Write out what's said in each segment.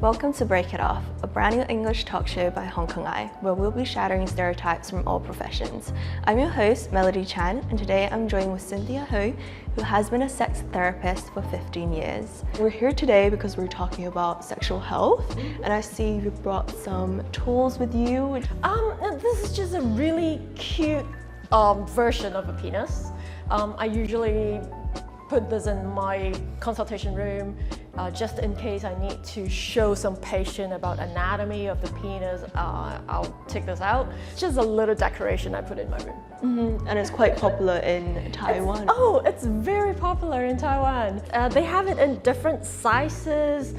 Welcome to Break It Off, a brand new English talk show by HKeye, where we'll be shattering stereotypes from all professions. I'm your host, Melody Chan, and today I'm joined with Cynthia Ho, who has been a sex therapist for 15 years. We're here today because we're talking about sexual health, and I see you brought some tools with you. This is just a really cute version of a penis. I usually put this in my consultation room just in case I need to show some patient about anatomy of the penis. I'll take this out. It's just a little decoration I put in my room. And it's quite popular in Taiwan. It's very popular in Taiwan. They have it in different sizes,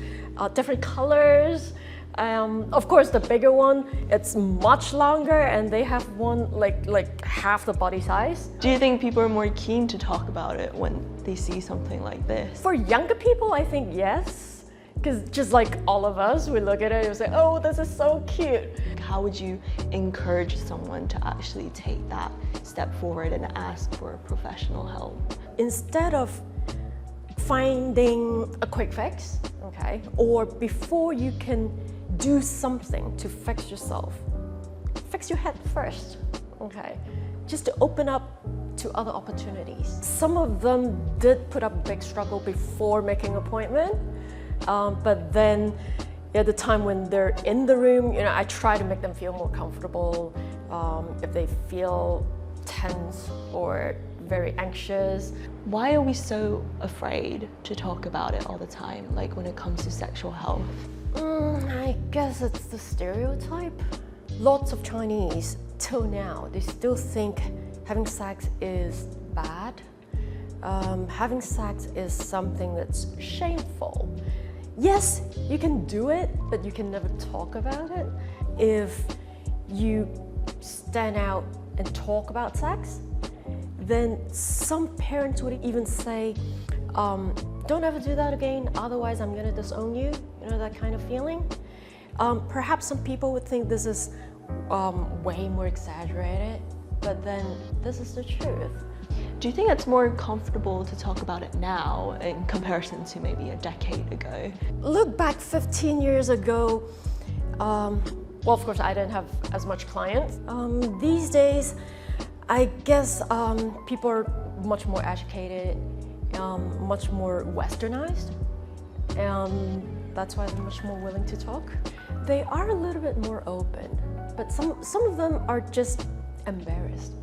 different colors. Of course, the bigger one, it's much longer, and they have one like half the body size. Do you think people are more keen to talk about it when they see something like this? For younger people, I think yes. Because just like all of us, we look at it and say, oh, this is so cute. How would you encourage someone to actually take that step forward and ask for professional help? Instead of finding a quick fix, okay, or before you can do something to fix yourself, fix your head first, okay? Just to open up to other opportunities. Some of them did put up a big struggle before making an appointment, but then at the time when they're in the room, I try to make them feel more comfortable. If they feel tense or very anxious. Why are we so afraid to talk about it all the time, like when it comes to sexual health? I guess it's the stereotype. Lots of Chinese, till now, they still think having sex is bad. Having sex is something that's shameful. Yes, you can do it, but you can never talk about it. If you stand out and talk about sex, then some parents would even say, don't ever do that again, otherwise I'm gonna disown you, that kind of feeling. Perhaps some people would think this is way more exaggerated, but then this is the truth. Do you think it's more comfortable to talk about it now in comparison to maybe a decade ago? Look back 15 years ago, well, of course I didn't have as much clients. These days, I guess people are much more educated, much more westernized, and that's why they're much more willing to talk. They are a little bit more open, but some of them are just embarrassed.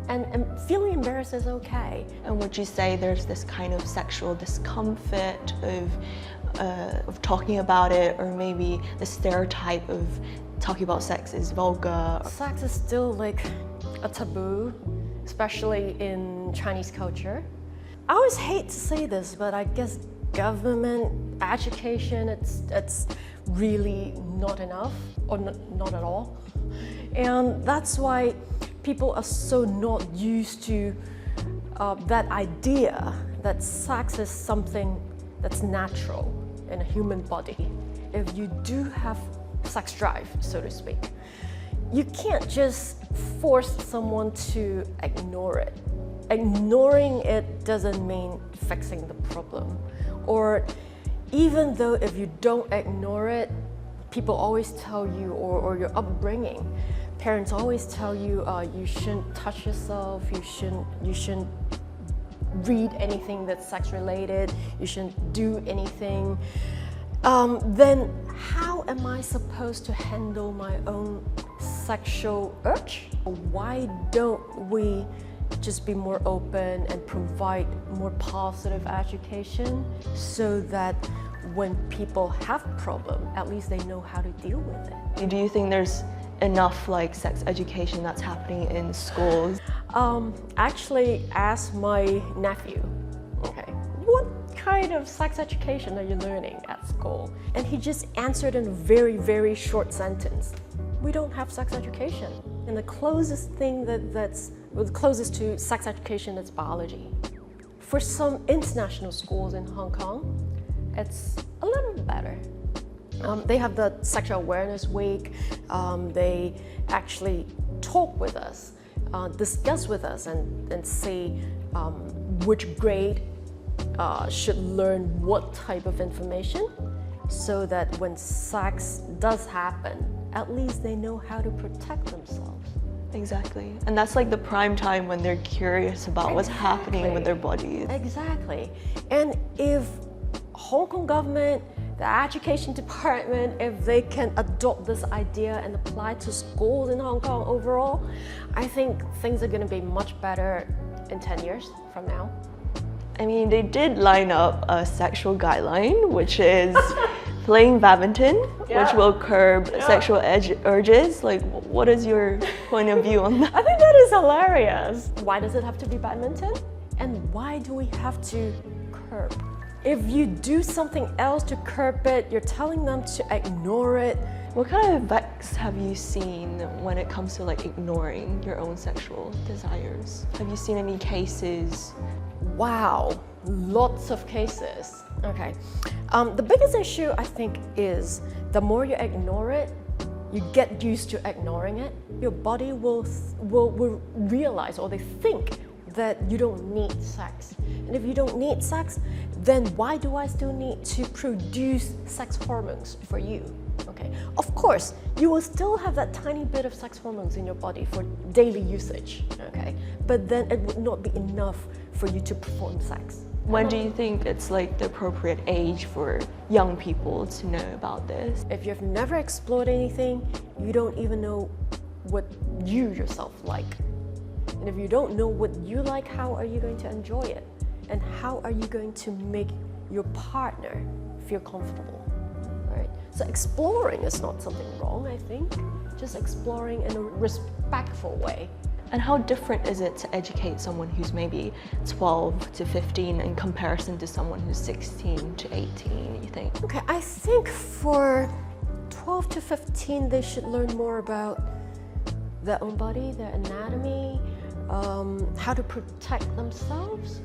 And feeling embarrassed is okay. And would you say there's this kind of sexual discomfort of talking about it, or maybe the stereotype of talking about sex is vulgar? Sex is still like a taboo, especially in Chinese culture. I always hate to say this, but I guess government education, it's really not enough, or not at all. And that's why people are so not used to that idea that sex is something that's natural in a human body. If you do have sex drive, so to speak, you can't just force someone to ignore it. Ignoring it doesn't mean fixing the problem. Or even though if you don't ignore it, people always tell you, or your upbringing, parents always tell you, you shouldn't touch yourself, you shouldn't read anything that's sex related, you shouldn't do anything. Then how am I supposed to handle my own sexual urge? Why don't we just be more open and provide more positive education so that when people have problems, at least they know how to deal with it? Do you think there's enough sex education that's happening in schools? Actually, ask my nephew, okay, what kind of sex education are you learning at school? And he just answered in a very, very short sentence. We don't have sex education. And the closest thing that's closest to sex education is biology. For some international schools in Hong Kong, it's a little better. They have the Sexual Awareness Week. They actually talk with us, discuss with us, and say which grade should learn what type of information. so that when sex does happen, at least they know how to protect themselves. Exactly. And that's like the prime time when they're curious about what's happening with their bodies. Exactly. And if Hong Kong government, the education department, if they can adopt this idea and apply to schools in Hong Kong overall, I think things are going to be much better in 10 years from now. I mean, they did line up a sexual guideline, which is playing badminton, which will curb sexual urges. Like, what is your point of view on that? I think that is hilarious. Why does it have to be badminton? And why do we have to curb? If you do something else to curb it, you're telling them to ignore it. What kind of effects have you seen when it comes to like ignoring your own sexual desires? Have you seen any cases? Wow, lots of cases. Okay, the biggest issue I think is the more you ignore it, you get used to ignoring it, your body will realize, or they think, that you don't need sex. And if you don't need sex, then why do I still need to produce sex hormones for you? Okay, of course, you will still have that tiny bit of sex hormones in your body for daily usage, okay? But then it would not be enough for you to perform sex. When do you think it's like the appropriate age for young people to know about this? If you've never explored anything, you don't even know what you yourself like. And if you don't know what you like, how are you going to enjoy it? And how are you going to make your partner feel comfortable? Right? So exploring is not something wrong, I think. Just exploring in a respectful way. And how different is it to educate someone who's maybe 12 to 15 in comparison to someone who's 16 to 18, you think? Okay, I think for 12 to 15, they should learn more about their own body, their anatomy, how to protect themselves,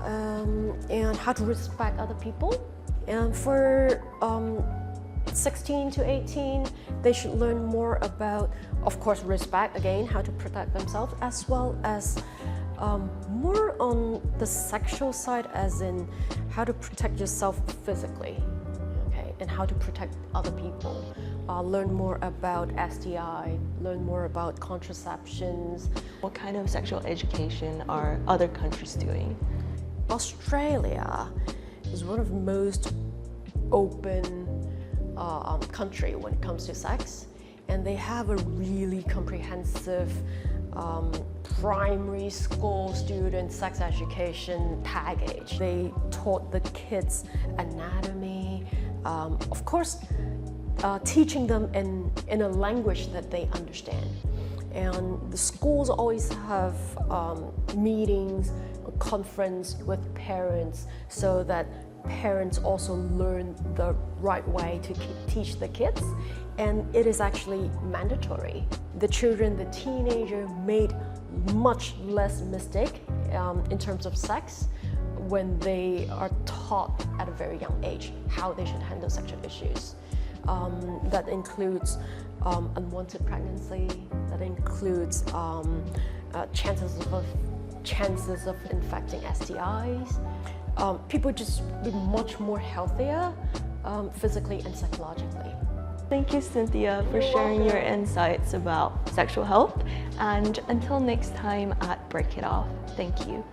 and how to respect other people. And for 16 to 18, they should learn more about, of course, respect, again, how to protect themselves, as well as more on the sexual side, as in how to protect yourself physically, okay, and how to protect other people. Learn more about STI, learn more about contraceptions. What kind of sexual education are other countries doing? Australia is one of the most open country when it comes to sex, and they have a really comprehensive primary school student sex education package. They taught the kids anatomy, of course, teaching them in a language that they understand. And the schools always have meetings, a conference with parents, so that parents also learn the right way to teach the kids. And it is actually mandatory. The children, the teenager, made much less mistake in terms of sex when they are taught at a very young age how they should handle sexual issues. That includes unwanted pregnancy, that includes chances of infecting STIs. People just be much more healthier physically and psychologically. Thank you, Cynthia, for sharing your insights about sexual health. And until next time at Break It Off, thank you.